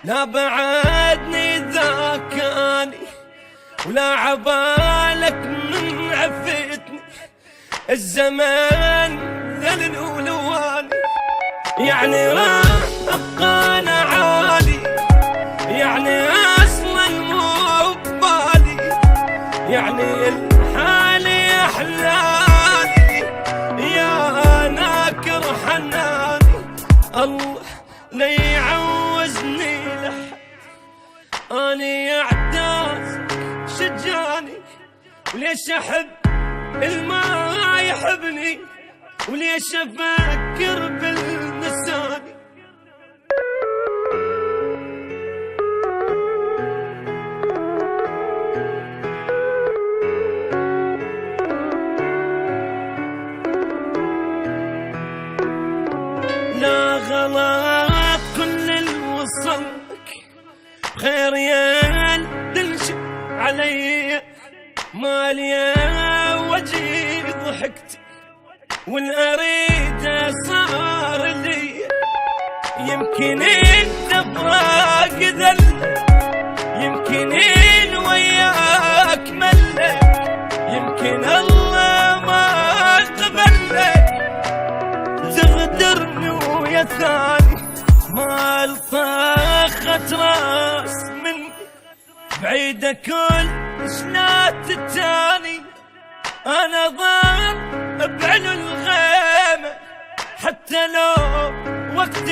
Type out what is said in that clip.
لا بعدني ذاكاني ولا عبالك من عفتني الزمان ذلل ولواني. يعني ما أبقى أنا عالي، يعني أصلا مو ببالي، يعني الحالي أحلالي يا ناكر حناني. الله لا يعوزني لحد، أني أعتاز شجاني. وليش أحب الما يحبني، وليش أفكر بالنساني. لا غلط كل الوصلك خير يا دلش علي، مالي وجهي ضحكتي والأريد صار لي. يمكن التفراق ذل، يمكن وياك ملك، يمكن الله ما قبلك تغدرني ويا ثاني. ما الطاخت راس مني بعيدة كل شنات التاني. أنا ضار بعلو الغيمة حتى لو وقت